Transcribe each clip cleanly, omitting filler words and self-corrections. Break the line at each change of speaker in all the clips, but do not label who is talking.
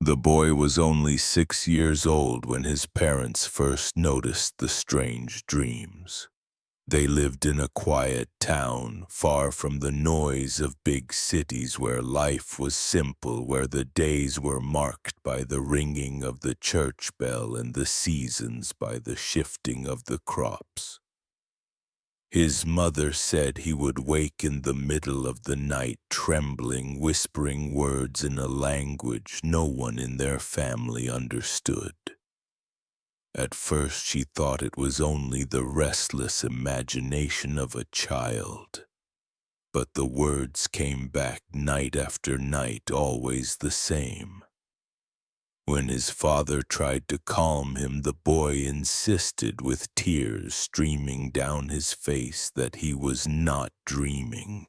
The boy was only 6 years old when his parents first noticed the strange dreams. They lived in a quiet town, far from the noise of big cities, where life was simple, where the days were marked by the ringing of the church bell and the seasons by the shifting of the crops. His mother said he would wake in the middle of the night, trembling, whispering words in a language no one in their family understood. At first she thought it was only the restless imagination of a child, but the words came back night after night, always the same. When his father tried to calm him, the boy insisted, with tears streaming down his face, that he was not dreaming.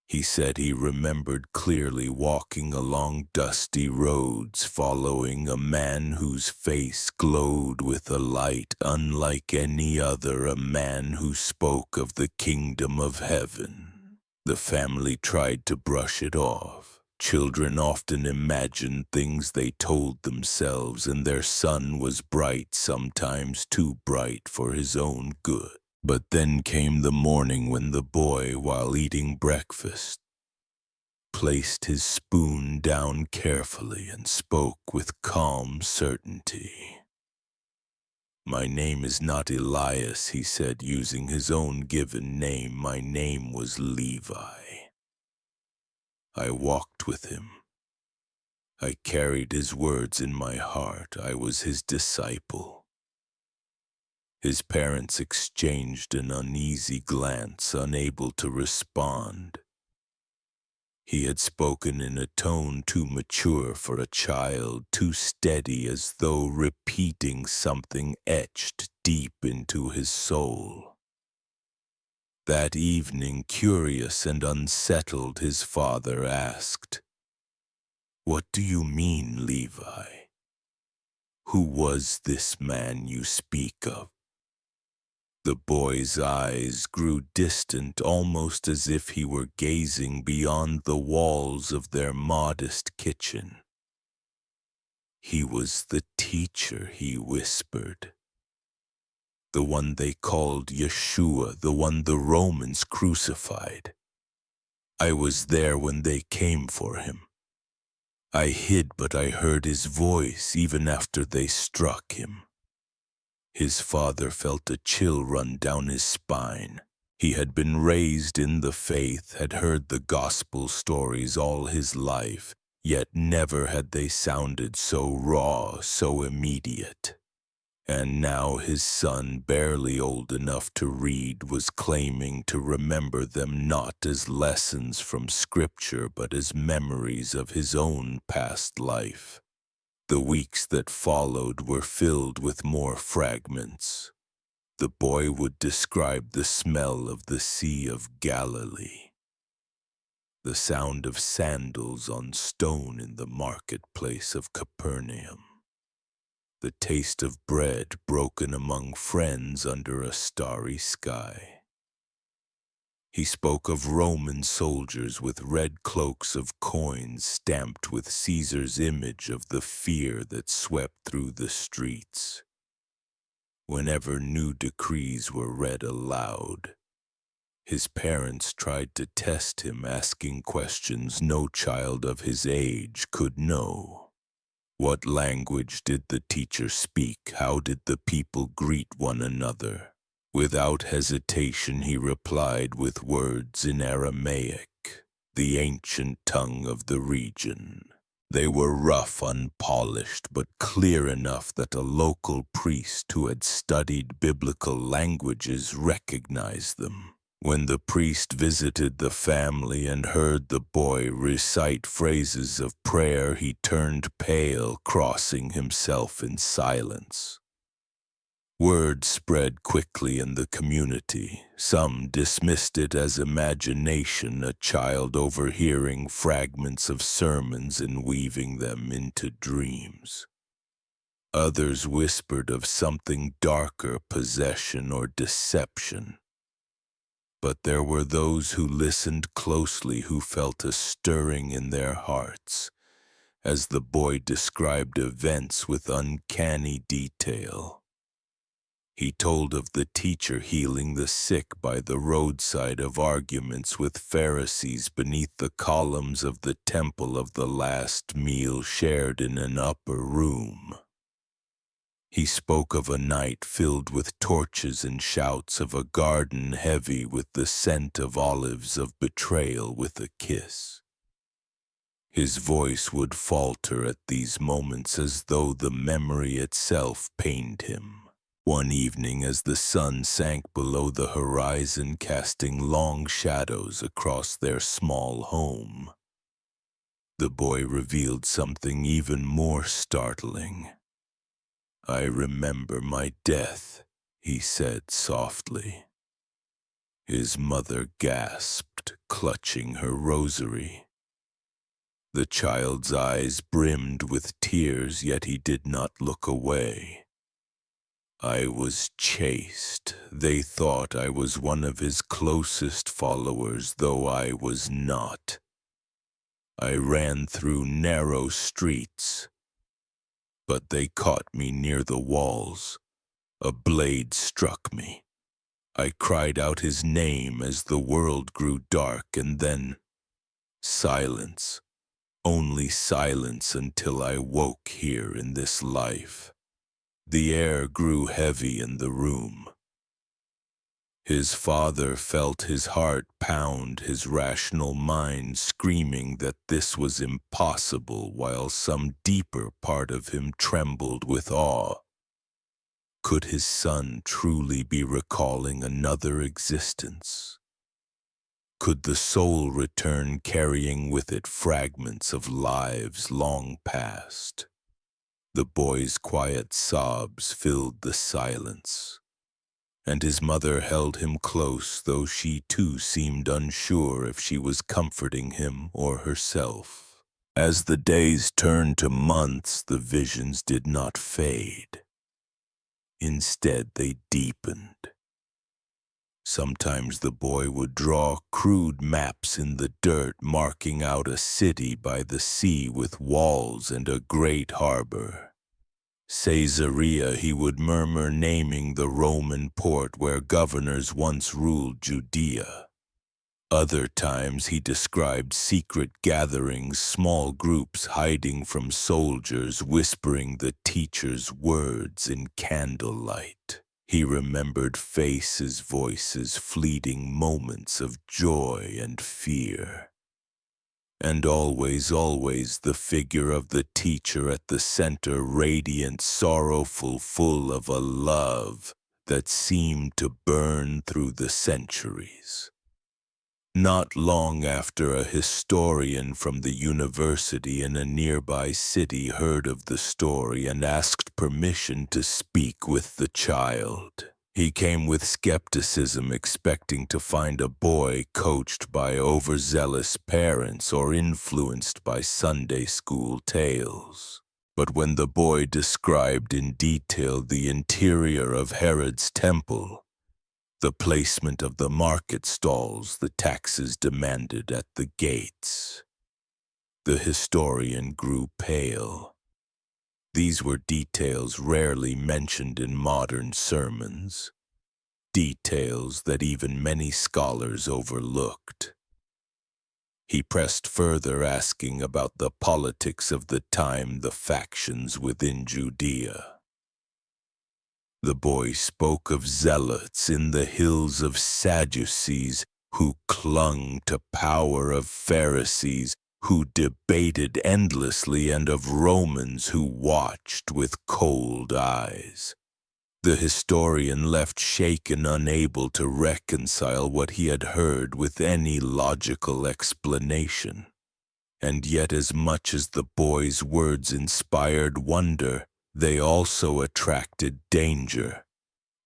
He said he remembered clearly walking along dusty roads, following a man whose face glowed with a light unlike any other, a man who spoke of the kingdom of heaven. The family tried to brush it off. Children often imagined things they told themselves, and their son was bright, sometimes too bright for his own good. But then came the morning when the boy, while eating breakfast, placed his spoon down carefully and spoke with calm certainty. "My name is not Elias," he said, using his own given name. "My name was Levi. I walked with him. I carried his words in my heart. I was his disciple." His parents exchanged an uneasy glance, unable to respond. He had spoken in a tone too mature for a child, too steady, as though repeating something etched deep into his soul. That evening, curious and unsettled, his father asked, "What do you mean, Levi? Who was this man you speak of?" The boy's eyes grew distant, almost as if he were gazing beyond the walls of their modest kitchen. "He was the teacher," he whispered. "The one they called Yeshua, the one the Romans crucified. I was there when they came for him. I hid, but I heard his voice even after they struck him." His father felt a chill run down his spine. He had been raised in the faith, had heard the gospel stories all his life, yet never had they sounded so raw, so immediate. And now his son, barely old enough to read, was claiming to remember them not as lessons from Scripture, but as memories of his own past life. The weeks that followed were filled with more fragments. The boy would describe the smell of the Sea of Galilee, the sound of sandals on stone in the marketplace of Capernaum, the taste of bread broken among friends under a starry sky. He spoke of Roman soldiers with red cloaks of coins stamped with Caesar's image, of the fear that swept through the streets. Whenever new decrees were read aloud, his parents tried to test him, asking questions no child of his age could know. What language did the teacher speak? How did the people greet one another? Without hesitation he replied with words in Aramaic, the ancient tongue of the region. They were rough, unpolished, but clear enough that a local priest who had studied biblical languages recognized them. When the priest visited the family and heard the boy recite phrases of prayer, he turned pale, crossing himself in silence. Word spread quickly in the community. Some dismissed it as imagination, a child overhearing fragments of sermons and weaving them into dreams. Others whispered of something darker, possession or deception. But there were those who listened closely, who felt a stirring in their hearts, as the boy described events with uncanny detail. He told of the teacher healing the sick by the roadside, of arguments with Pharisees beneath the columns of the temple, of the last meal shared in an upper room. He spoke of a night filled with torches and shouts, of a garden heavy with the scent of olives, of betrayal with a kiss. His voice would falter at these moments as though the memory itself pained him. One evening, as the sun sank below the horizon, casting long shadows across their small home, the boy revealed something even more startling. "I remember my death," he said softly. His mother gasped, clutching her rosary. The child's eyes brimmed with tears, yet he did not look away. "I was chased. They thought I was one of his closest followers, though I was not. I ran through narrow streets, but they caught me near the walls. A blade struck me. I cried out his name as the world grew dark, and then silence. Only silence until I woke here in this life." The air grew heavy in the room. His father felt his heart pound, his rational mind screaming that this was impossible, while some deeper part of him trembled with awe. Could his son truly be recalling another existence? Could the soul return carrying with it fragments of lives long past? The boy's quiet sobs filled the silence, and his mother held him close, though she too seemed unsure if she was comforting him or herself. As the days turned to months, the visions did not fade. Instead, they deepened. Sometimes the boy would draw crude maps in the dirt, marking out a city by the sea with walls and a great harbor. Caesarea, he would murmur, naming the Roman port where governors once ruled Judea. Other times he described secret gatherings, small groups hiding from soldiers, whispering the teacher's words in candlelight. He remembered faces, voices, fleeting moments of joy and fear. And always, always the figure of the teacher at the center, radiant, sorrowful, full of a love that seemed to burn through the centuries. Not long after, a historian from the university in a nearby city heard of the story and asked permission to speak with the child. He came with skepticism, expecting to find a boy coached by overzealous parents or influenced by Sunday school tales. But when the boy described in detail the interior of Herod's temple, the placement of the market stalls, the taxes demanded at the gates, the historian grew pale. These were details rarely mentioned in modern sermons, details that even many scholars overlooked. He pressed further, asking about the politics of the time, the factions within Judea. The boy spoke of zealots in the hills, of Sadducees who clung to power, of Pharisees who debated endlessly, and of Romans who watched with cold eyes. The historian left shaken, unable to reconcile what he had heard with any logical explanation. And yet, as much as the boy's words inspired wonder, they also attracted danger.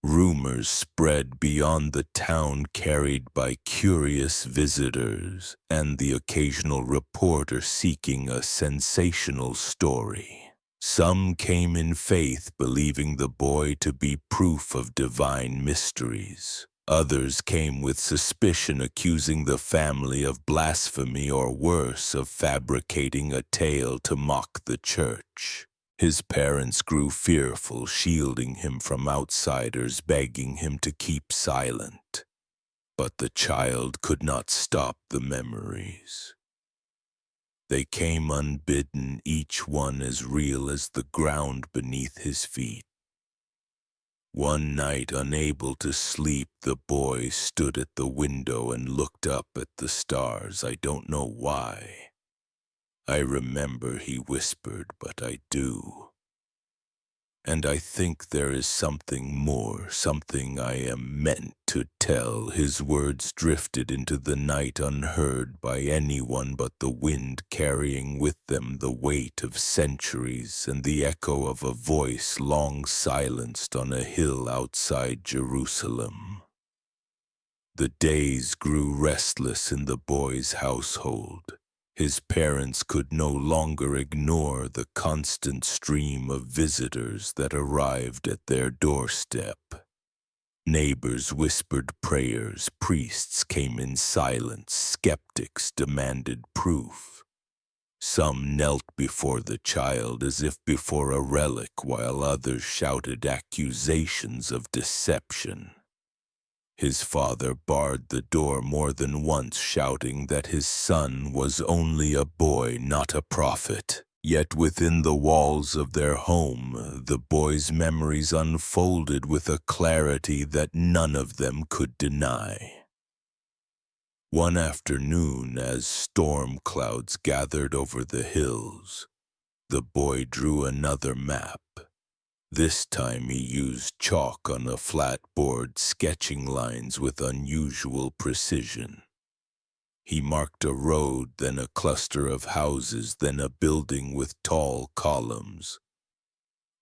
Rumors spread beyond the town, carried by curious visitors and the occasional reporter seeking a sensational story. Some came in faith, believing the boy to be proof of divine mysteries. Others came with suspicion, accusing the family of blasphemy or worse, of fabricating a tale to mock the church. His parents grew fearful, shielding him from outsiders, begging him to keep silent. But the child could not stop the memories. They came unbidden, each one as real as the ground beneath his feet. One night, unable to sleep, the boy stood at the window and looked up at the stars. I don't know why. I remember, he whispered, but I do. And I think there is something more, something I am meant to tell. His words drifted into the night unheard by anyone but the wind, carrying with them the weight of centuries and the echo of a voice long silenced on a hill outside Jerusalem. The days grew restless in the boy's household. His parents could no longer ignore the constant stream of visitors that arrived at their doorstep. Neighbors whispered prayers, priests came in silence, skeptics demanded proof. Some knelt before the child as if before a relic, while others shouted accusations of deception. His father barred the door more than once, shouting that his son was only a boy, not a prophet. Yet within the walls of their home, the boy's memories unfolded with a clarity that none of them could deny. One afternoon, as storm clouds gathered over the hills, the boy drew another map. This time he used chalk on a flat board, sketching lines with unusual precision. He marked a road, then a cluster of houses, then a building with tall columns.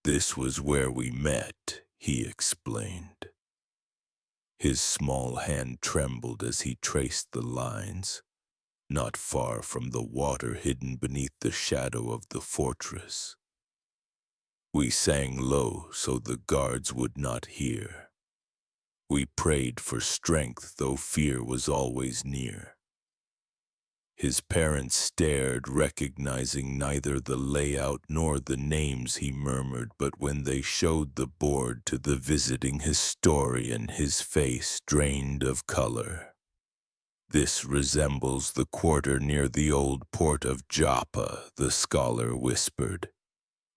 "This was where we met," he explained. His small hand trembled as he traced the lines, not far from the water hidden beneath the shadow of the fortress. We sang low so the guards would not hear. We prayed for strength, though fear was always near. His parents stared, recognizing neither the layout nor the names he murmured, but when they showed the board to the visiting historian, his face drained of color. "This resembles the quarter near the old port of Joppa," the scholar whispered.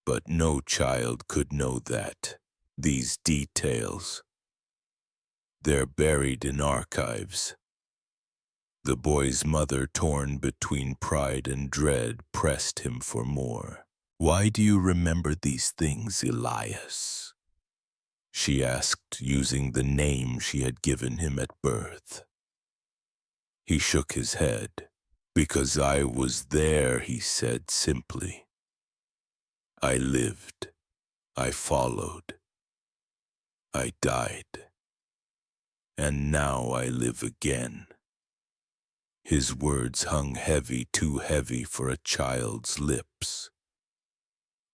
But no child could know that. These details, they're buried in archives. The boy's mother, torn between pride and dread, pressed him for more. "Why do you remember these things, Elias?" she asked, using the name she had given him at birth. He shook his head. "Because I was there," he said simply. "I lived. I followed. I died. And now I live again." His words hung heavy, too heavy for a child's lips.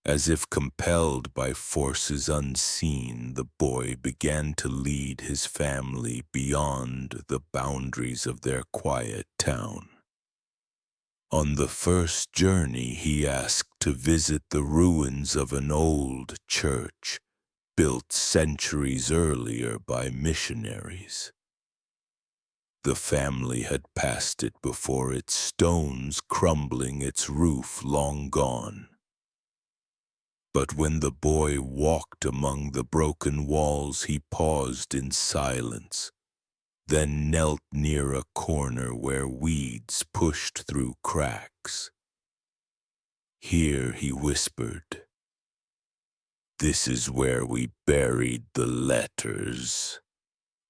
As if compelled by forces unseen, the boy began to lead his family beyond the boundaries of their quiet town. On the first journey, he asked to visit the ruins of an old church built centuries earlier by missionaries. The family had passed it before, its stones crumbling, its roof long gone. But when the boy walked among the broken walls, he paused in silence, then knelt near a corner where weeds pushed through cracks. "Here," he whispered, "this is where we buried the letters."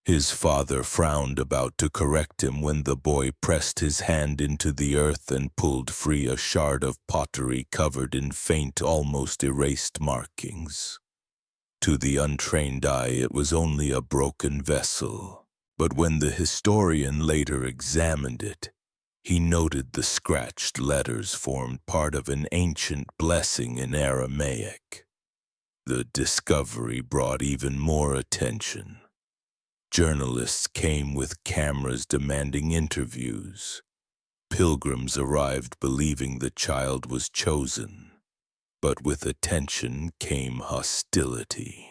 His father frowned, about to correct him, when the boy pressed his hand into the earth and pulled free a shard of pottery covered in faint, almost erased markings. To the untrained eye, it was only a broken vessel. But when the historian later examined it, he noted the scratched letters formed part of an ancient blessing in Aramaic. The discovery brought even more attention. Journalists came with cameras demanding interviews. Pilgrims arrived believing the child was chosen, but with attention came hostility.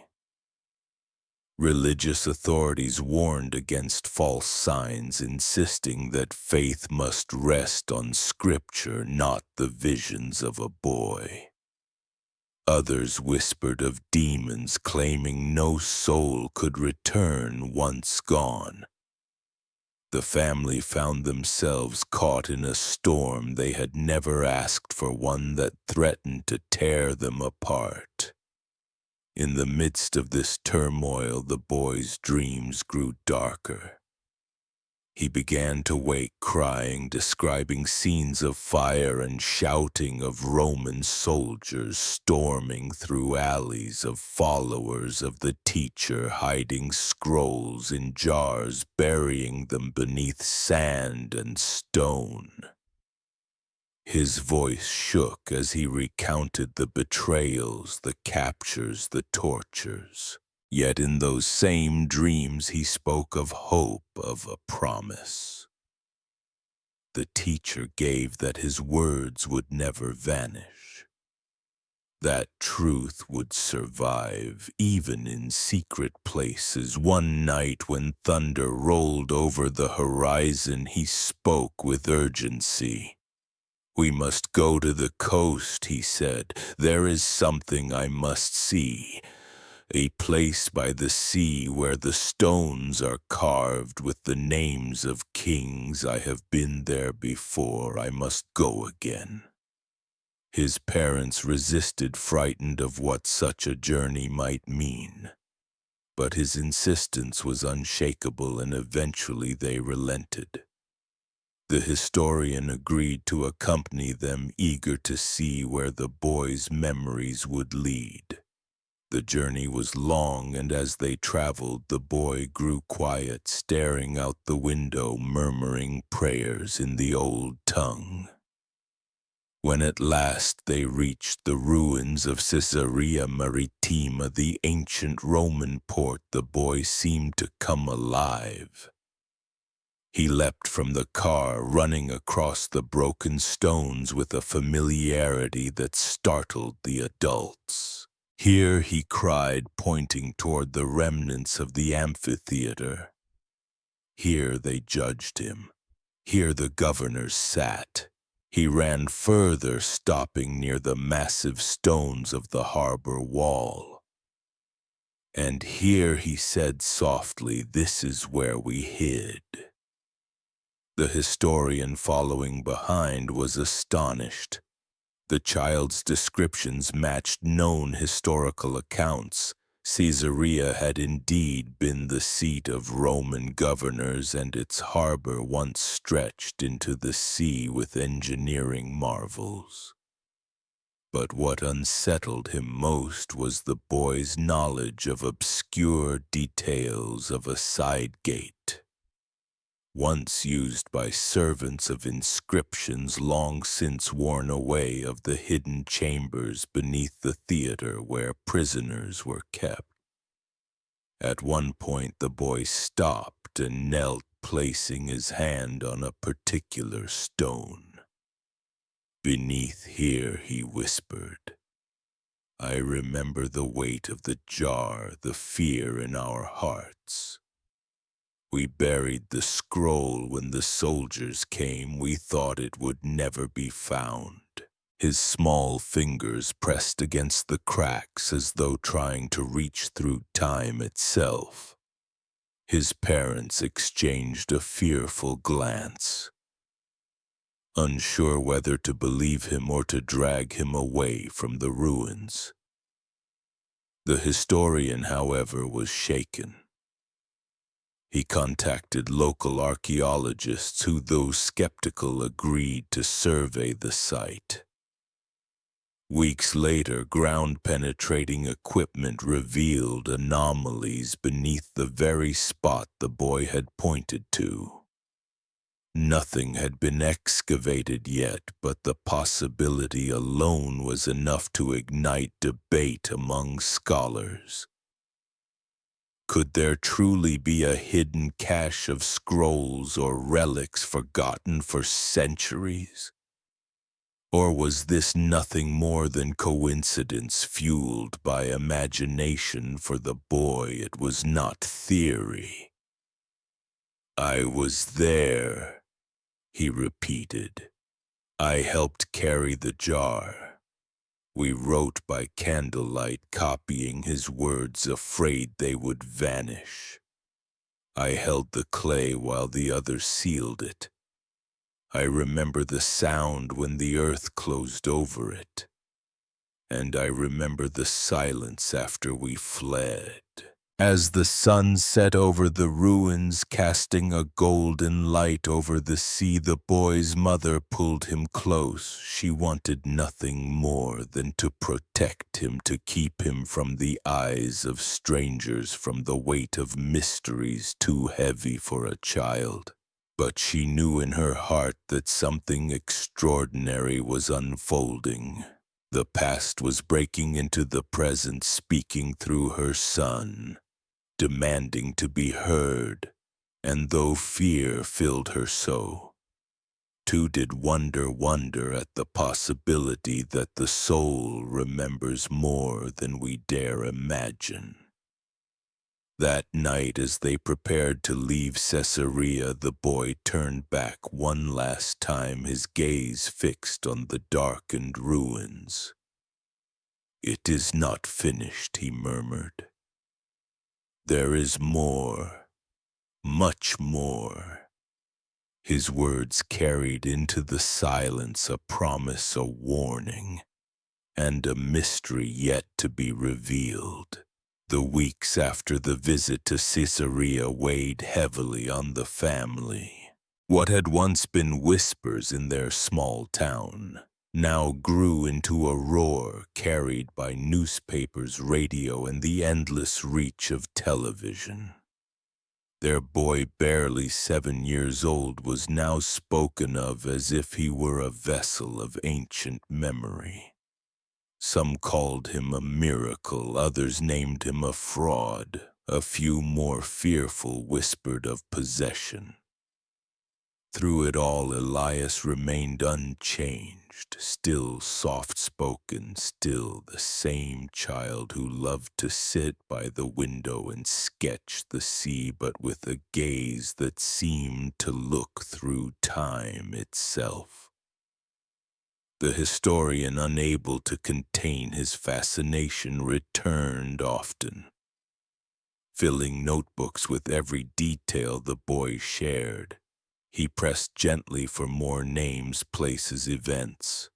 Religious authorities warned against false signs, insisting that faith must rest on scripture, not the visions of a boy. Others whispered of demons, claiming no soul could return once gone. The family found themselves caught in a storm they had never asked for, one that threatened to tear them apart. In the midst of this turmoil, the boy's dreams grew darker. He began to wake crying, describing scenes of fire and shouting of Roman soldiers storming through alleys, of followers of the teacher hiding scrolls in jars, burying them beneath sand and stone. His voice shook as he recounted the betrayals, the captures, the tortures. Yet in those same dreams he spoke of hope, of a promise. The teacher gave that his words would never vanish. That truth would survive, even in secret places. One night when thunder rolled over the horizon, he spoke with urgency. "We must go to the coast," he said. "There is something I must see. A place by the sea where the stones are carved with the names of kings. I have been there before. I must go again." His parents resisted, frightened of what such a journey might mean. But his insistence was unshakable, and eventually they relented. The historian agreed to accompany them, eager to see where the boy's memories would lead. The journey was long, and as they traveled, the boy grew quiet, staring out the window, murmuring prayers in the old tongue. When at last they reached the ruins of Caesarea Maritima, the ancient Roman port, the boy seemed to come alive. He leapt from the car, running across the broken stones with a familiarity that startled the adults. "Here," he cried, pointing toward the remnants of the amphitheater. Here they judged him. Here the governors sat. He ran further, stopping near the massive stones of the harbor wall. "And here," he said softly, "this is where we hid." The historian following behind was astonished. The child's descriptions matched known historical accounts. Caesarea had indeed been the seat of Roman governors, and its harbor once stretched into the sea with engineering marvels. But what unsettled him most was the boy's knowledge of obscure details of a side gate, once used by servants, of inscriptions long since worn away, of the hidden chambers beneath the theater where prisoners were kept. At one point the boy stopped and knelt, placing his hand on a particular stone. "Beneath here," he whispered. "I remember the weight of the jar, the fear in our hearts. We buried the scroll when the soldiers came. We thought it would never be found." His small fingers pressed against the cracks as though trying to reach through time itself. His parents exchanged a fearful glance, unsure whether to believe him or to drag him away from the ruins. The historian, however, was shaken. He contacted local archaeologists who, though skeptical, agreed to survey the site. Weeks later, ground-penetrating equipment revealed anomalies beneath the very spot the boy had pointed to. Nothing had been excavated yet, but the possibility alone was enough to ignite debate among scholars. Could there truly be a hidden cache of scrolls or relics forgotten for centuries? Or was this nothing more than coincidence fueled by imagination for the boy? It was not theory. "I was there," he repeated. "I helped carry the jar. We wrote by candlelight, copying his words, afraid they would vanish. I held the clay while the others sealed it. I remember the sound when the earth closed over it. And I remember the silence after we fled. As the sun set over the ruins, casting a golden light over the sea, the boy's mother pulled him close. She wanted nothing more than to protect him, to keep him from the eyes of strangers, from the weight of mysteries too heavy for a child. But she knew in her heart that something extraordinary was unfolding. The past was breaking into the present, speaking through her son, demanding to be heard, and though fear filled her so, too did wonder at the possibility that the soul remembers more than we dare imagine. That night, as they prepared to leave Caesarea, the boy turned back one last time, his gaze fixed on the darkened ruins. "It is not finished," he murmured. "There is more, much more." His words carried into the silence a promise, a warning, and a mystery yet to be revealed. The weeks after the visit to Caesarea weighed heavily on the family. What had once been whispers in their small town now grew into a roar, carried by newspapers, radio, and the endless reach of television. Their boy, barely 7 years old, was now spoken of as if he were a vessel of ancient memory. Some called him a miracle, others named him a fraud, a few more fearful whispered of possession. Through it all, Elias remained unchanged, still soft-spoken, still the same child who loved to sit by the window and sketch the sea, but with a gaze that seemed to look through time itself. The historian, unable to contain his fascination, returned often, filling notebooks with every detail the boy shared. He pressed gently for more names, places, events.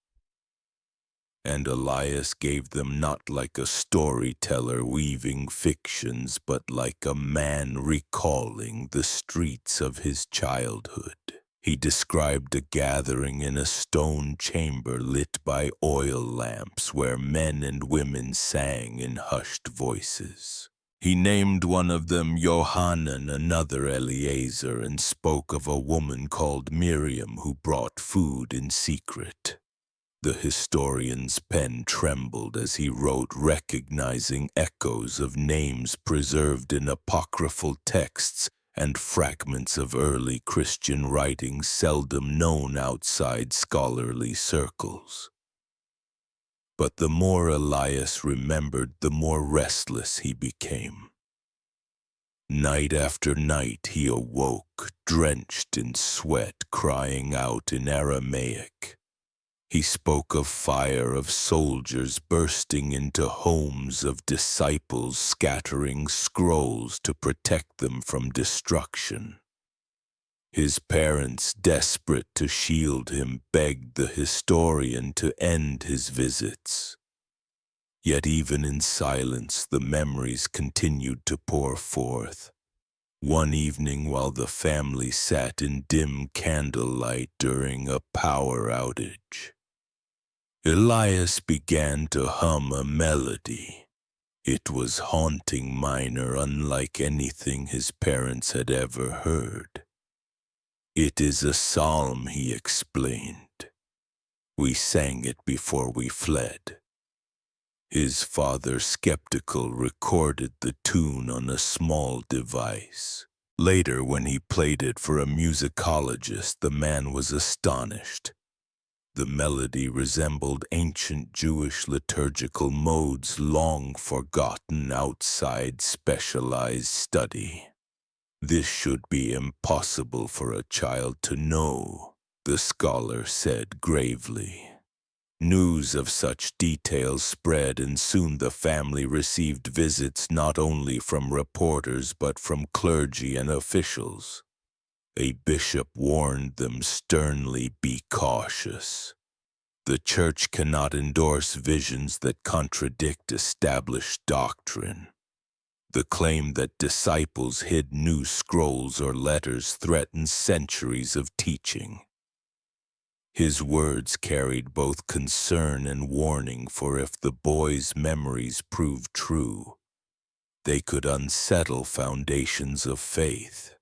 And Elias gave them, not like a storyteller weaving fictions, but like a man recalling the streets of his childhood. He described a gathering in a stone chamber lit by oil lamps where men and women sang in hushed voices. He named one of them Johanan, another Eliezer, and spoke of a woman called Miriam who brought food in secret. The historian's pen trembled as he wrote, recognizing echoes of names preserved in apocryphal texts and fragments of early Christian writings seldom known outside scholarly circles. But the more Elias remembered, the more restless he became. Night after night he awoke, drenched in sweat, crying out in Aramaic. He spoke of fire, of soldiers bursting into homes, of disciples scattering scrolls to protect them from destruction. His parents, desperate to shield him, begged the historian to end his visits. Yet even in silence, the memories continued to pour forth. One evening, while the family sat in dim candlelight during a power outage, Elias began to hum a melody. It was haunting minor, unlike anything his parents had ever heard. "It is a psalm," he explained. "We sang it before we fled." His father, skeptical, recorded the tune on a small device. Later, when he played it for a musicologist, the man was astonished. The melody resembled ancient Jewish liturgical modes long forgotten outside specialized study. This should be impossible for a child to know, the scholar said gravely. News of such details spread, and soon the family received visits not only from reporters but from clergy and officials. A bishop warned them sternly, "Be cautious. The church cannot endorse visions that contradict established doctrine." The claim that disciples hid new scrolls or letters threatens centuries of teaching. His words carried both concern and warning, for if the boy's memories proved true, they could unsettle foundations of faith.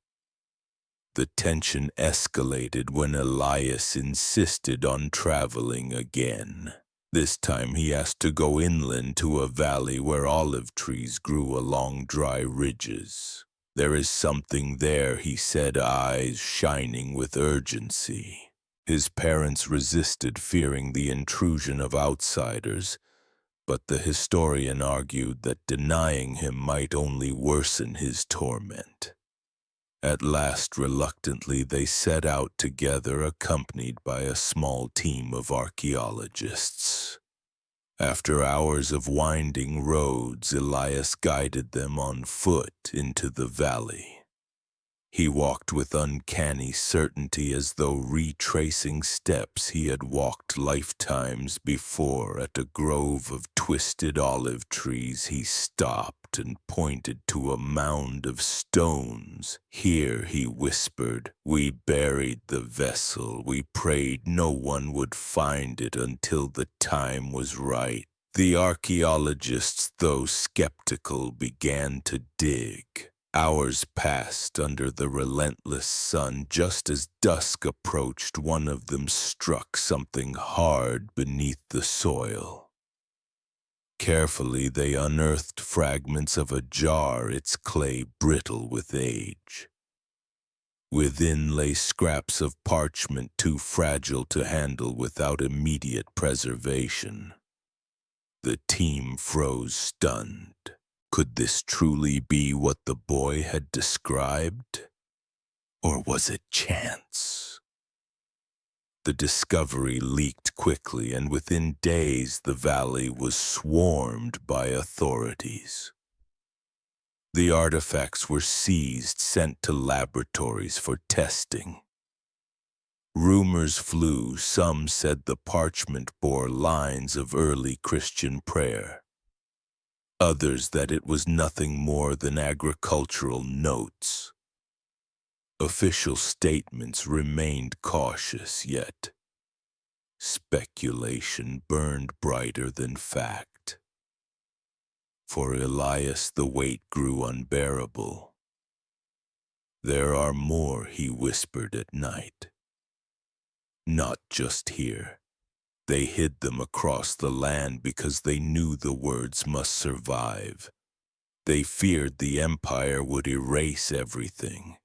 The tension escalated when Elias insisted on traveling again. This time he asked to go inland to a valley where olive trees grew along dry ridges. "There is something there," he said, eyes shining with urgency. His parents resisted, fearing the intrusion of outsiders, but the historian argued that denying him might only worsen his torment. At last, reluctantly, they set out together, accompanied by a small team of archaeologists. After hours of winding roads, Elias guided them on foot into the valley. He walked with uncanny certainty, as though retracing steps he had walked lifetimes before. At a grove of twisted olive trees, he stopped and pointed to a mound of stones. "Here," he whispered, "we buried the vessel. We prayed no one would find it until the time was right." The archaeologists, though skeptical, began to dig. Hours passed under the relentless sun. Just as dusk approached, one of them struck something hard beneath the soil. Carefully, they unearthed fragments of a jar, its clay brittle with age. Within lay scraps of parchment too fragile to handle without immediate preservation. The team froze, stunned. Could this truly be what the boy had described? Or was it chance? The discovery leaked quickly, and within days the valley was swarmed by authorities. The artifacts were seized, sent to laboratories for testing. Rumors flew. Some said the parchment bore lines of early Christian prayer. Others that it was nothing more than agricultural notes. Official statements remained cautious, yet speculation burned brighter than fact. For Elias, the weight grew unbearable. "There are more," he whispered at night. "Not just here. They hid them across the land because they knew the words must survive. They feared the empire would erase everything."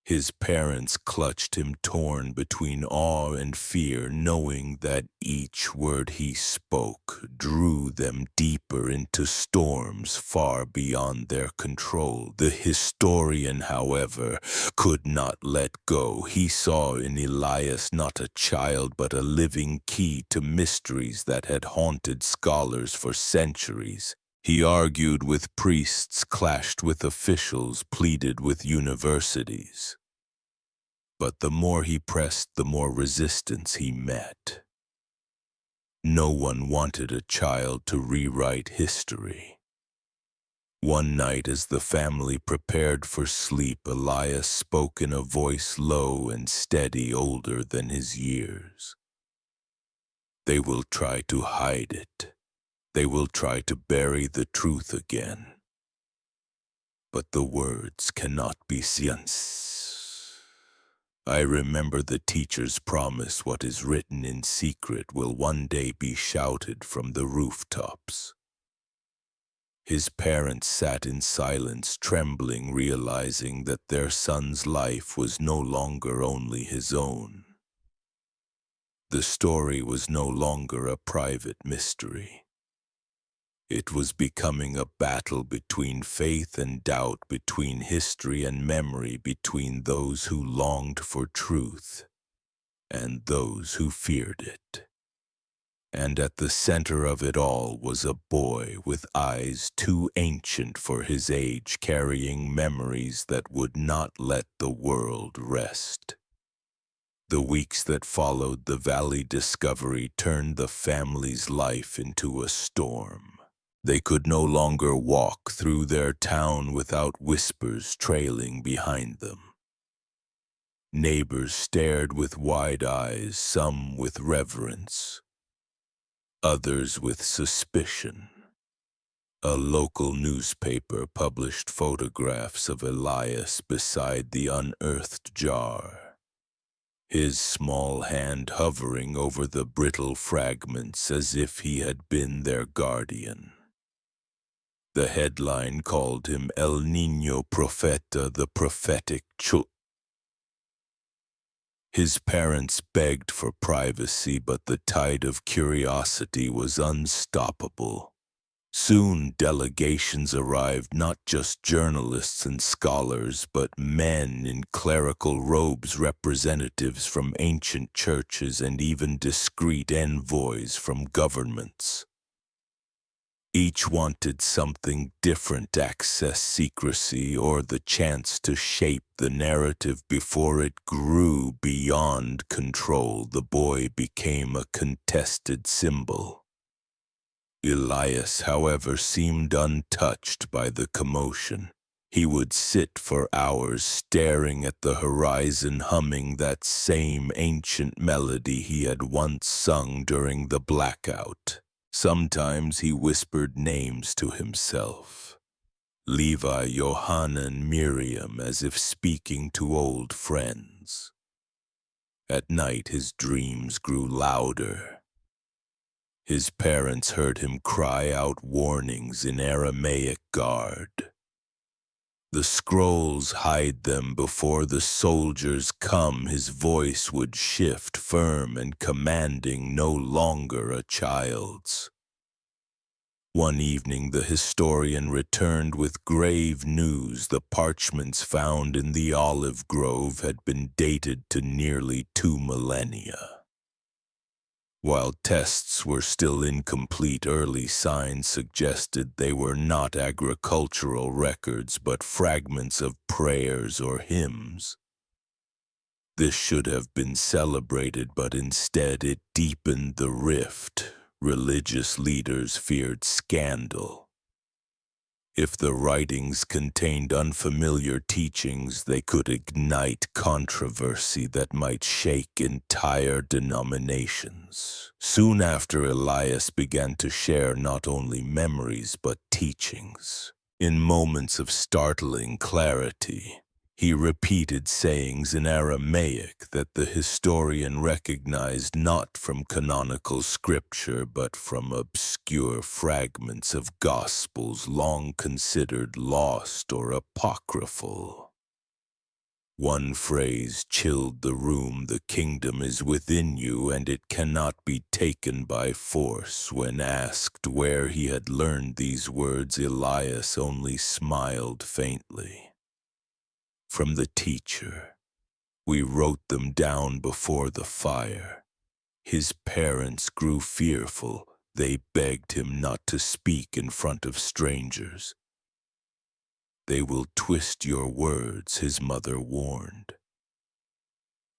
His parents clutched him, torn between awe and fear, knowing that each word he spoke drew them deeper into storms far beyond their control. The historian, however, could not let go. He saw in Elias not a child but a living key to mysteries that had haunted scholars for centuries. He argued with priests, clashed with officials, pleaded with universities. But the more he pressed, the more resistance he met. No one wanted a child to rewrite history. One night, as the family prepared for sleep, Elias spoke in a voice low and steady, older than his years. "They will try to hide it. They will try to bury the truth again. But the words cannot be silenced." I remember the teacher's promise, what is written in secret will one day be shouted from the rooftops. His parents sat in silence, trembling, realizing that their son's life was no longer only his own. The story was no longer a private mystery. It was becoming a battle between faith and doubt, between history and memory, between those who longed for truth and those who feared it. And at the center of it all was a boy with eyes too ancient for his age, carrying memories that would not let the world rest. The weeks that followed the Valley discovery turned the family's life into a storm. They could no longer walk through their town without whispers trailing behind them. Neighbors stared with wide eyes, some with reverence, others with suspicion. A local newspaper published photographs of Elias beside the unearthed jar, his small hand hovering over the brittle fragments as if he had been their guardian. The headline called him El Niño Profeta, the prophetic child. His parents begged for privacy, but the tide of curiosity was unstoppable. Soon delegations arrived, not just journalists and scholars, but men in clerical robes, representatives from ancient churches, and even discreet envoys from governments. Each wanted something different: access, secrecy, or the chance to shape the narrative before it grew beyond control. The boy became a contested symbol. Elias, however, seemed untouched by the commotion. He would sit for hours staring at the horizon, humming that same ancient melody he had once sung during the blackout. Sometimes he whispered names to himself: Levi, Johanan, Miriam, as if speaking to old friends. At night his dreams grew louder. His parents heard him cry out warnings in Aramaic guard. The scrolls hide them before the soldiers come. His voice would shift, firm and commanding, no longer a child's. One evening the historian returned with grave news. The parchments found in the olive grove had been dated to nearly 2 millennia. While tests were still incomplete, early signs suggested they were not agricultural records, but fragments of prayers or hymns. This should have been celebrated, but instead it deepened the rift. Religious leaders feared scandal. If the writings contained unfamiliar teachings, they could ignite controversy that might shake entire denominations. Soon after, Elias began to share not only memories but teachings. In moments of startling clarity, he repeated sayings in Aramaic that the historian recognized not from canonical scripture but from obscure fragments of gospels long considered lost or apocryphal. One phrase chilled the room: the kingdom is within you and it cannot be taken by force. When asked where he had learned these words, Elias only smiled faintly. From the teacher. We wrote them down before the fire. His parents grew fearful. They begged him not to speak in front of strangers. They will twist your words, his mother warned.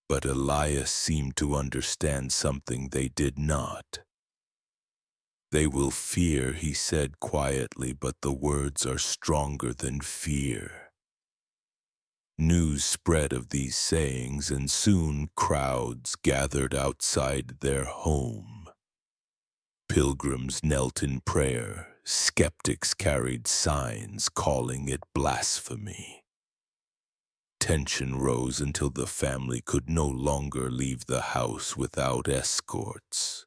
But Elias seemed to understand something they did not. They will fear, he said quietly, but the words are stronger than fear. News spread of these sayings, and soon crowds gathered outside their home. Pilgrims knelt in prayer. Skeptics carried signs calling it blasphemy. tension rose until the family could no longer leave the house without escorts.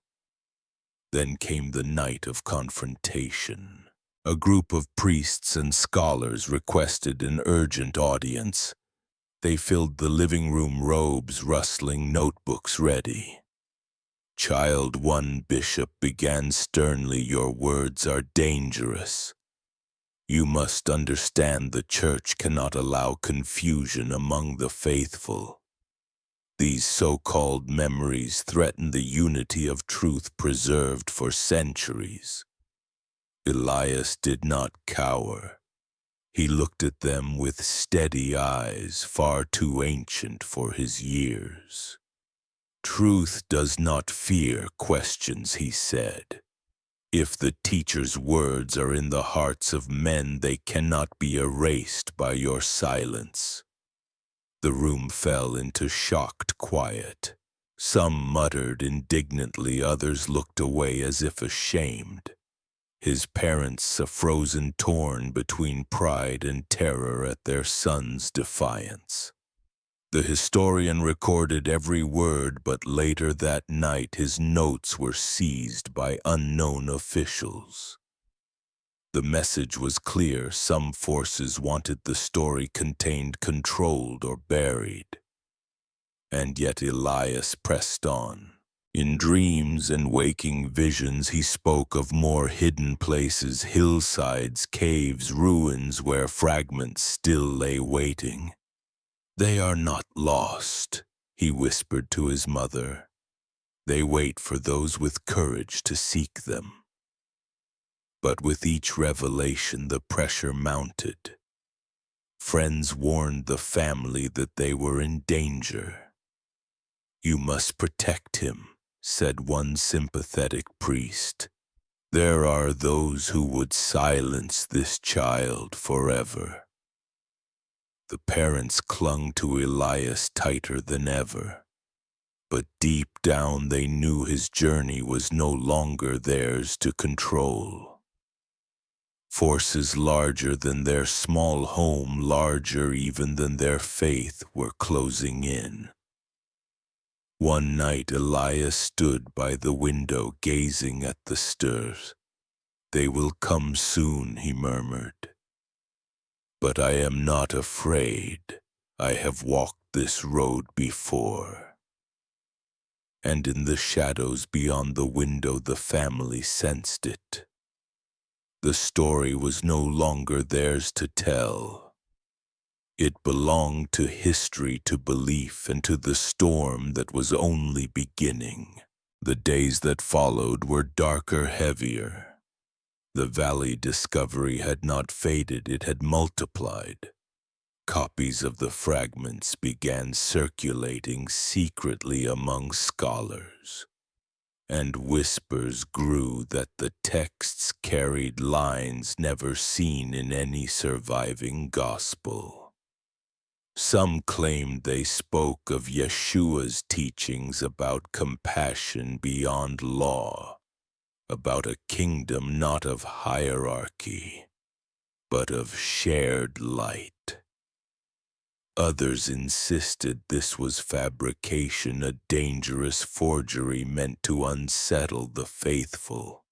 Then came the night of confrontation. A group of priests and scholars requested an urgent audience. They filled the living room robes, rustling notebooks ready. Child one bishop began sternly, "Your words are dangerous. You must understand the church cannot allow confusion among the faithful. These so-called memories threaten the unity of truth preserved for centuries." Elias did not cower. He looked at them with steady eyes, far too ancient for his years. "Truth does not fear questions," he said. "If the teacher's words are in the hearts of men, they cannot be erased by your silence." The room fell into shocked quiet. Some muttered indignantly, others looked away as if ashamed. His parents, frozen, torn between pride and terror at their son's defiance. The historian recorded every word, but later that night his notes were seized by unknown officials. The message was clear: some forces wanted the story contained, controlled, or buried. And yet Elias pressed on. In dreams and waking visions he spoke of more hidden places, hillsides, caves, ruins where fragments still lay waiting. "They are not lost," he whispered to his mother. "They wait for those with courage to seek them." But with each revelation the pressure mounted. Friends warned the family that they were in danger. "You must protect him," said one sympathetic priest. "There are those who would silence this child forever." The parents clung to Elias tighter than ever. But deep down they knew his journey was no longer theirs to control. Forces larger than their small home, larger even than their faith, were closing in. One night Elias stood by the window gazing at the stars. "They will come soon," he murmured. "But I am not afraid. I have walked this road before." And in the shadows beyond the window the family sensed it. The story was no longer theirs to tell. It belonged to history, to belief, and to the storm that was only beginning. The days that followed were darker, heavier. The valley discovery had not faded, it had multiplied. Copies of the fragments began circulating secretly among scholars, and whispers grew that the texts carried lines never seen in any surviving gospel. Some claimed they spoke of Yeshua's teachings about compassion beyond law, about a kingdom not of hierarchy, but of shared light. Others insisted this was fabrication, a dangerous forgery meant to unsettle the faithful.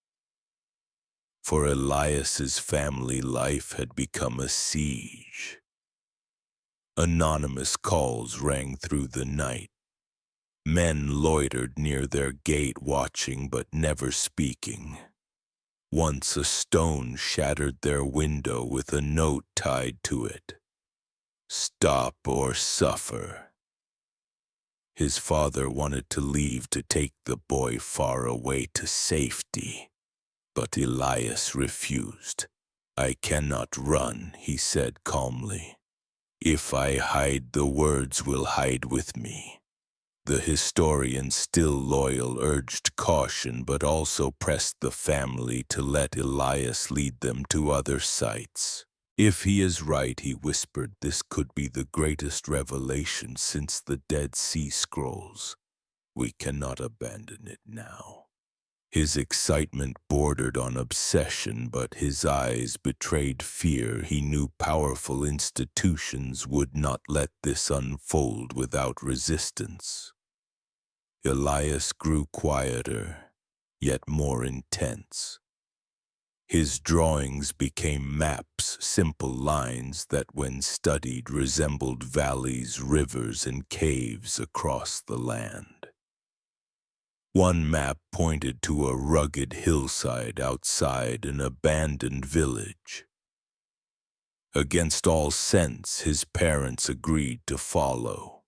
For Elias's family life had become a siege. Anonymous calls rang through the night. Men loitered near their gate, watching but never speaking. Once a stone shattered their window with a note tied to it: "Stop or suffer." His father wanted to leave, to take the boy far away to safety, but Elias refused. "I cannot run," he said calmly. "If I hide, the words will hide with me." The historian, still loyal, urged caution, but also pressed the family to let Elias lead them to other sites. "If he is right," he whispered, "this could be the greatest revelation since the Dead Sea Scrolls. We cannot abandon it now." His excitement bordered on obsession, but his eyes betrayed fear. He knew powerful institutions would not let this unfold without resistance. Elias grew quieter, yet more intense. His drawings became maps, simple lines that when studied resembled valleys, rivers, and caves across the land. One map pointed to a rugged hillside outside an abandoned village. Against all sense, his parents agreed to follow.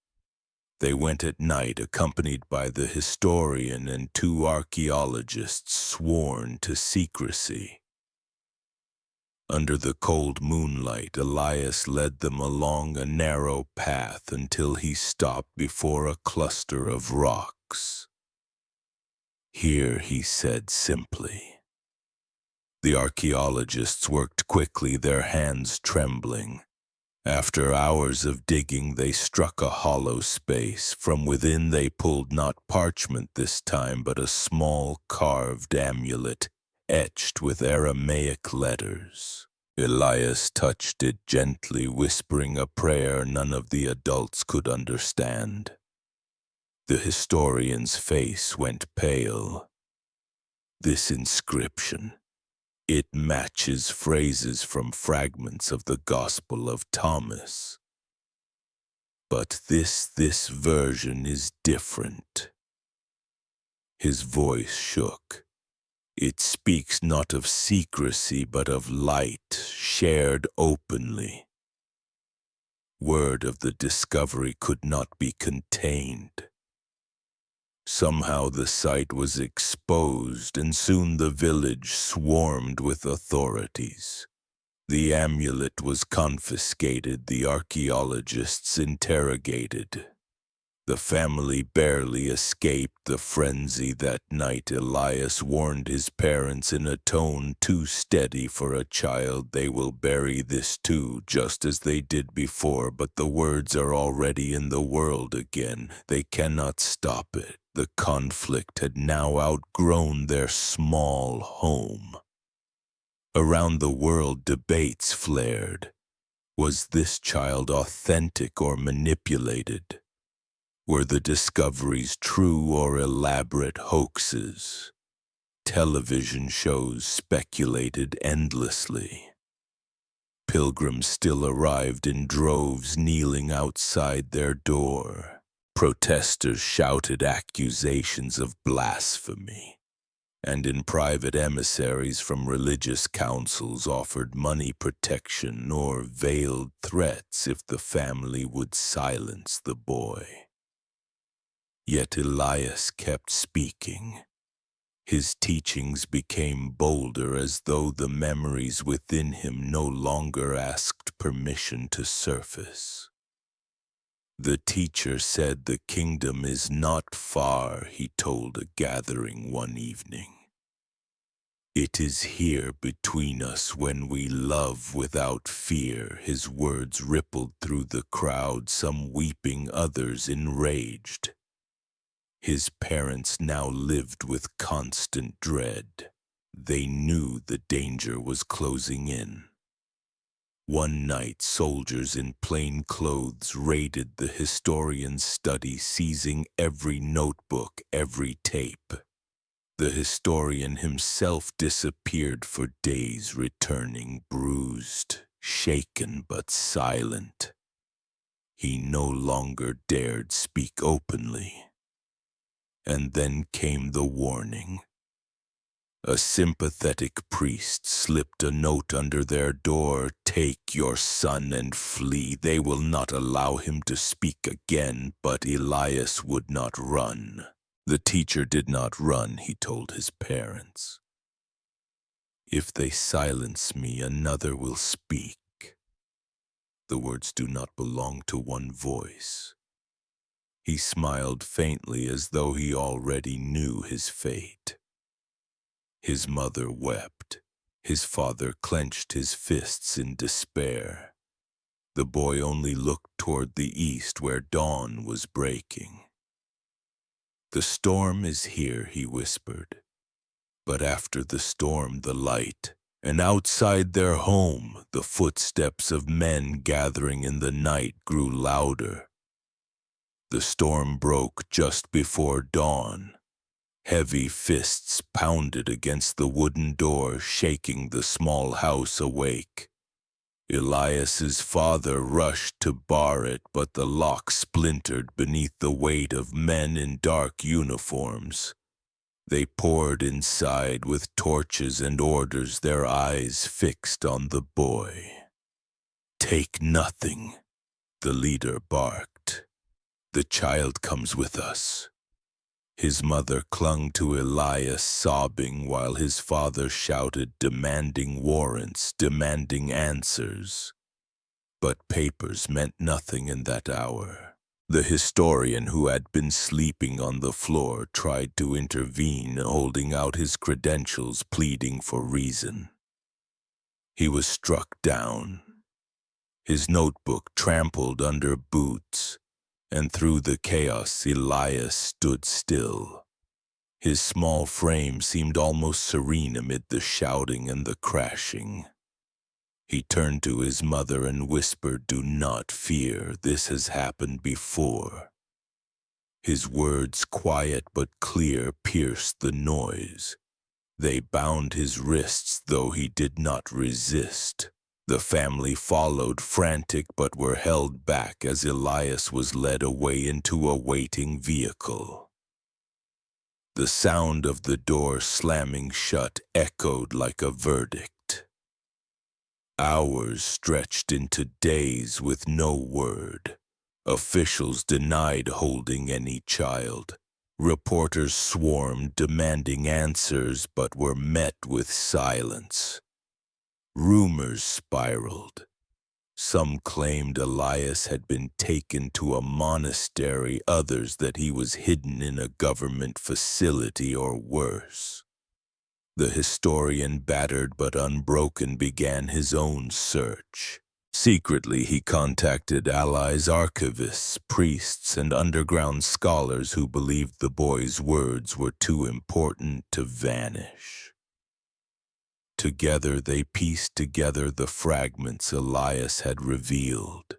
They went at night, accompanied by the historian and two archaeologists sworn to secrecy. Under the cold moonlight, Elias led them along a narrow path until he stopped before a cluster of rocks. "Here," he said simply. The archaeologists worked quickly, their hands trembling. After hours of digging, they struck a hollow space. From within they pulled not parchment this time, but a small carved amulet, etched with Aramaic letters. Elias touched it gently, whispering a prayer none of the adults could understand. The historian's face went pale. This inscription, it matches phrases from fragments of the Gospel of Thomas. But this version is different. His voice shook. It speaks not of secrecy, but of light shared openly. Word of the discovery could not be contained. Somehow the site was exposed, and soon the village swarmed with authorities. The amulet was confiscated, the archaeologists interrogated. The family barely escaped the frenzy that night. Elias warned his parents in a tone too steady for a child. "They will bury this too, just as they did before, but the words are already in the world again. They cannot stop it." The conflict had now outgrown their small home. Around the world, debates flared. Was this child authentic or manipulated? Were the discoveries true or elaborate hoaxes? Television shows speculated endlessly. Pilgrims still arrived in droves, kneeling outside their door. Protesters shouted accusations of blasphemy, and in private emissaries from religious councils offered money protection or veiled threats if the family would silence the boy. Yet Elias kept speaking. His teachings became bolder, as though the memories within him no longer asked permission to surface. The teacher said the kingdom is not far, he told a gathering one evening. It is here between us when we love without fear. His words rippled through the crowd, some weeping, others enraged. His parents now lived with constant dread. They knew the danger was closing in. One night, soldiers in plain clothes raided the historian's study, seizing every notebook, every tape. The historian himself disappeared for days, returning bruised, shaken but silent. He no longer dared speak openly. And then came the warning. A sympathetic priest slipped a note under their door. "Take your son and flee. They will not allow him to speak again." But Elias would not run. The teacher did not run, he told his parents. "If they silence me, another will speak. The words do not belong to one voice." He smiled faintly, as though he already knew his fate. His mother wept. His father clenched his fists in despair. The boy only looked toward the east, where dawn was breaking. "The storm is here," he whispered. But after the storm, the light, and outside their home, the footsteps of men gathering in the night grew louder. The storm broke just before dawn. Heavy fists pounded against the wooden door, shaking the small house awake. Elias's father rushed to bar it, but the lock splintered beneath the weight of men in dark uniforms. They poured inside with torches and orders, their eyes fixed on the boy. "Take nothing," the leader barked. "The child comes with us." His mother clung to Elias, sobbing, while his father shouted, demanding warrants, demanding answers. But papers meant nothing in that hour. The historian who had been sleeping on the floor tried to intervene, holding out his credentials, pleading for reason. He was struck down, his notebook trampled under boots, and through the chaos Elias stood still. His small frame seemed almost serene amid the shouting and the crashing. He turned to his mother and whispered, "Do not fear, this has happened before." His words, quiet but clear, pierced the noise. They bound his wrists, though he did not resist. The family followed, frantic, but were held back as Elias was led away into a waiting vehicle. The sound of the door slamming shut echoed like a verdict. Hours stretched into days with no word. Officials denied holding any child. Reporters swarmed, demanding answers, but were met with silence. Rumors spiraled. Some claimed Elias had been taken to a monastery, others that he was hidden in a government facility or worse. The historian, battered but unbroken, began his own search. Secretly, he contacted allies, archivists, priests, and underground scholars who believed the boy's words were too important to vanish. Together they pieced together the fragments Elias had revealed.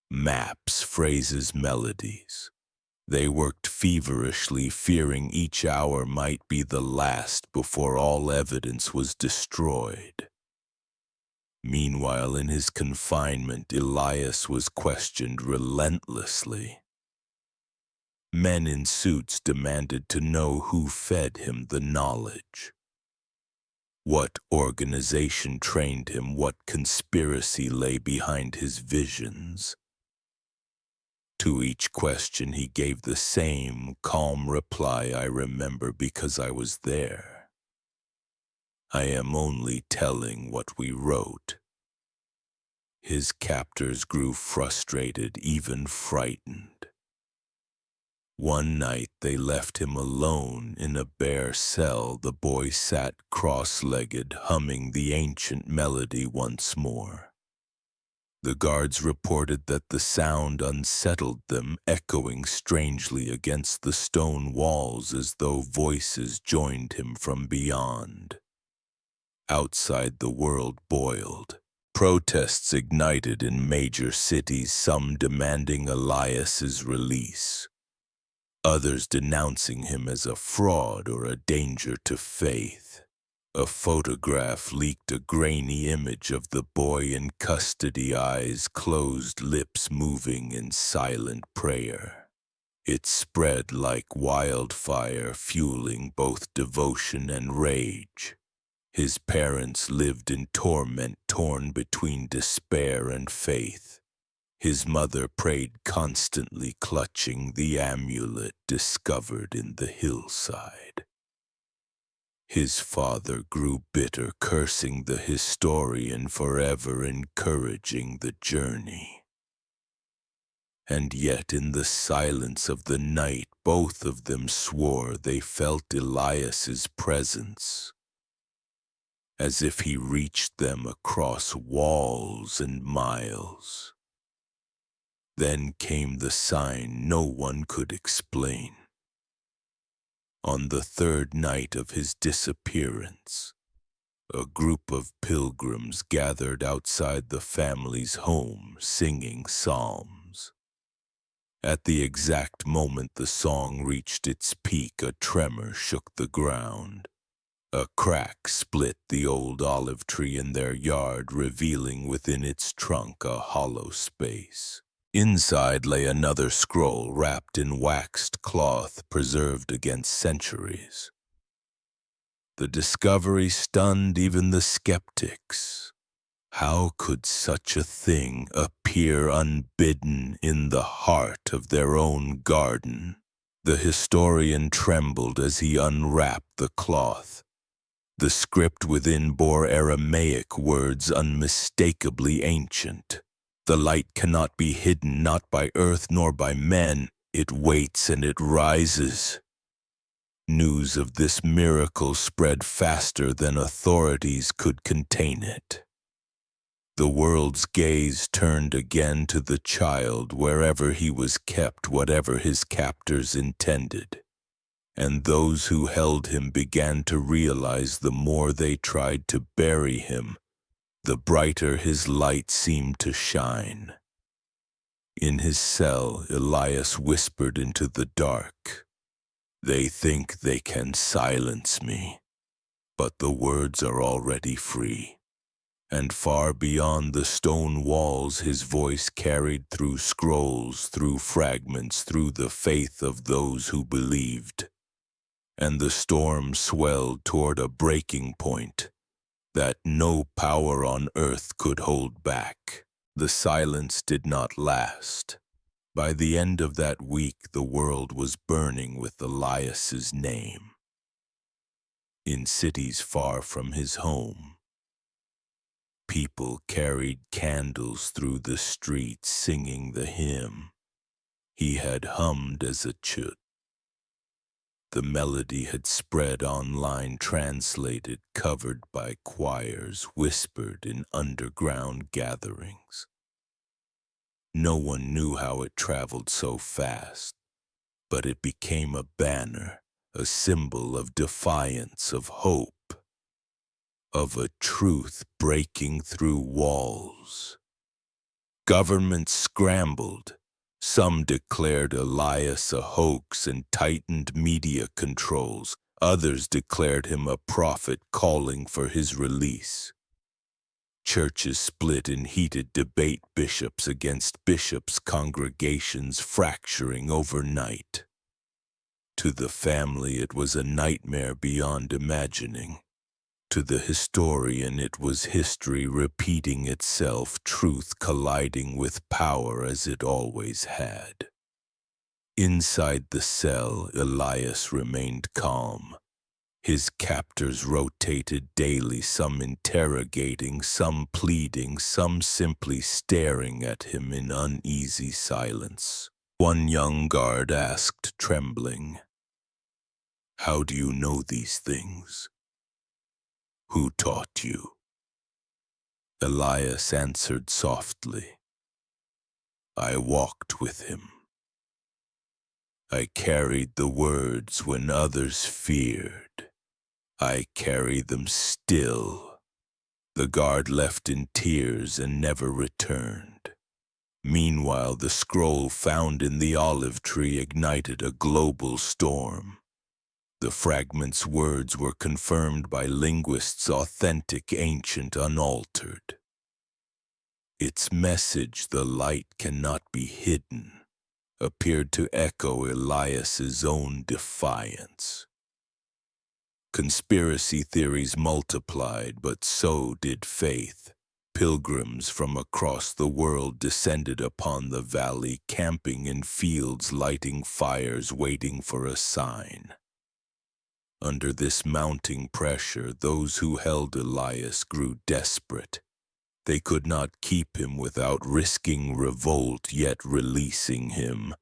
Maps, phrases, melodies. They worked feverishly, fearing each hour might be the last before all evidence was destroyed. Meanwhile, in his confinement, Elias was questioned relentlessly. Men in suits demanded to know who fed him the knowledge. What organization trained him? What conspiracy lay behind his visions? To each question he gave the same calm reply, "I remember because I was there. I am only telling what we wrote." His captors grew frustrated, even frightened. One night they left him alone in a bare cell. The boy sat cross-legged, humming the ancient melody once more. The guards reported that the sound unsettled them, echoing strangely against the stone walls as though voices joined him from beyond. Outside, the world boiled. Protests ignited in major cities, some demanding Elias's release, others denouncing him as a fraud or a danger to faith. A photograph leaked, a grainy image of the boy in custody, eyes closed, lips moving in silent prayer. It spread like wildfire, fueling both devotion and rage. His parents lived in torment, torn between despair and faith. His mother prayed constantly, clutching the amulet discovered in the hillside. His father grew bitter, cursing the historian, forever encouraging the journey. And yet in the silence of the night, both of them swore they felt Elias's presence, as if he reached them across walls and miles. Then came the sign no one could explain. On the third night of his disappearance, a group of pilgrims gathered outside the family's home singing psalms. At the exact moment the song reached its peak, a tremor shook the ground. A crack split the old olive tree in their yard, revealing within its trunk a hollow space. Inside lay another scroll wrapped in waxed cloth, preserved against centuries. The discovery stunned even the skeptics. How could such a thing appear unbidden in the heart of their own garden? The historian trembled as he unwrapped the cloth. The script within bore Aramaic words unmistakably ancient. The light cannot be hidden, not by earth nor by men. It waits and it rises. News of this miracle spread faster than authorities could contain it. The world's gaze turned again to the child, wherever he was kept, whatever his captors intended. And those who held him began to realize the more they tried to bury him, the brighter his light seemed to shine. In his cell, Elias whispered into the dark, "They think they can silence me, but the words are already free." And far beyond the stone walls his voice carried through scrolls, through fragments, through the faith of those who believed. And the storm swelled toward a breaking point that no power on earth could hold back. The silence did not last. By the end of that week, the world was burning with Elias's name. In cities far from his home, people carried candles through the streets singing the hymn he had hummed as a child. The melody had spread online, translated, covered by choirs, whispered in underground gatherings. No one knew how it traveled so fast, but it became a banner, a symbol of defiance, of hope, of a truth breaking through walls. Governments scrambled. Some declared Elias a hoax and tightened media controls. Others declared him a prophet calling for his release. Churches split in heated debate, bishops against bishops, congregations fracturing overnight. To the family, it was a nightmare beyond imagining. To the historian, it was history repeating itself, truth colliding with power as it always had. Inside the cell, Elias remained calm. His captors rotated daily, some interrogating, some pleading, some simply staring at him in uneasy silence. One young guard asked, trembling, "How do you know these things? Who taught you?" Elias answered softly, "I walked with him. I carried the words when others feared. I carry them still." The guard left in tears and never returned. Meanwhile, the scroll found in the olive tree ignited a global storm. The fragment's words were confirmed by linguists, authentic, ancient, unaltered. Its message, "The light cannot be hidden," appeared to echo Elias's own defiance. Conspiracy theories multiplied, but so did faith. Pilgrims from across the world descended upon the valley, camping in fields, lighting fires, waiting for a sign. Under this mounting pressure, those who held Elias grew desperate. They could not keep him without risking revolt, yet releasing him.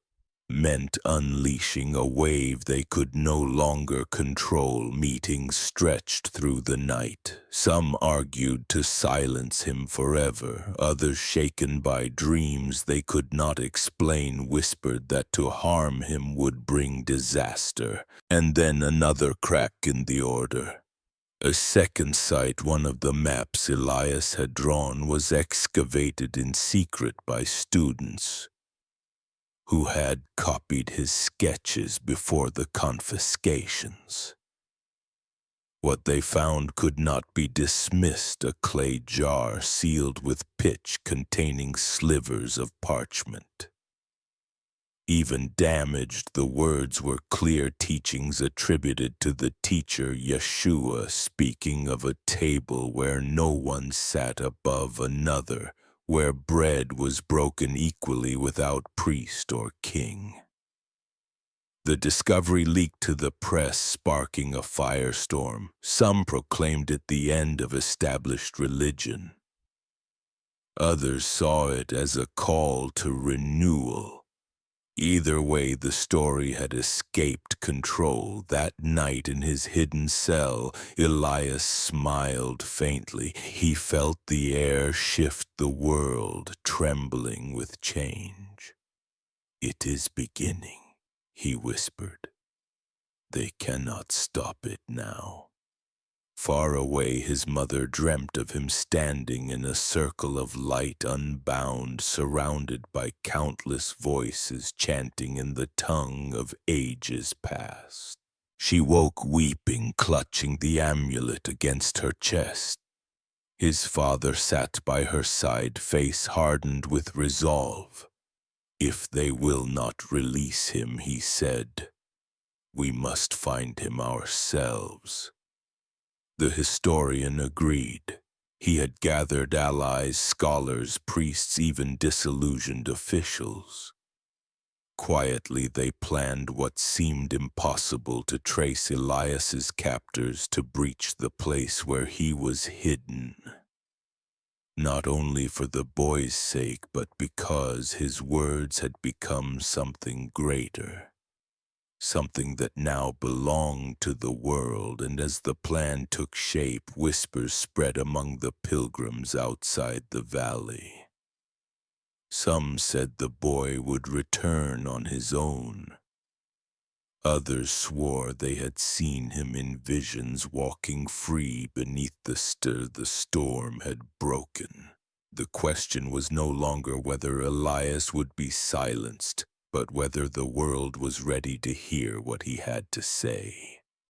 meant unleashing a wave they could no longer control. Meetings stretched through the night. Some argued to silence him forever. Others, shaken by dreams they could not explain, whispered that to harm him would bring disaster. And then another crack in the order. A second site, one of the maps Elias had drawn, was excavated in secret by students who had copied his sketches before the confiscations. What they found could not be dismissed: a clay jar sealed with pitch containing slivers of parchment. Even damaged, the words were clear teachings attributed to the teacher Yeshua, speaking of a table where no one sat above another, where bread was broken equally without priest or king. The discovery leaked to the press, sparking a firestorm. Some proclaimed it the end of established religion. Others saw it as a call to renewal. Either way, the story had escaped control. That night in his hidden cell, Elias smiled faintly. He felt the air shift, the world trembling with change. "It is beginning," he whispered. "They cannot stop it now." Far away, his mother dreamt of him standing in a circle of light, unbound, surrounded by countless voices chanting in the tongue of ages past. She woke weeping, clutching the amulet against her chest. His father sat by her side, face hardened with resolve. "If they will not release him," he said, "we must find him ourselves." The historian agreed. He had gathered allies, scholars, priests, even disillusioned officials. Quietly they planned what seemed impossible: to trace Elias's captors, to breach the place where he was hidden. Not only for the boy's sake, but because his words had become something greater. Something that now belonged to the world. And as the plan took shape, whispers spread among the pilgrims outside the valley. Some said the boy would return on his own. Others swore they had seen him in visions, walking free beneath the stir the storm had broken. The question was no longer whether Elias would be silenced, but whether the world was ready to hear what he had to say.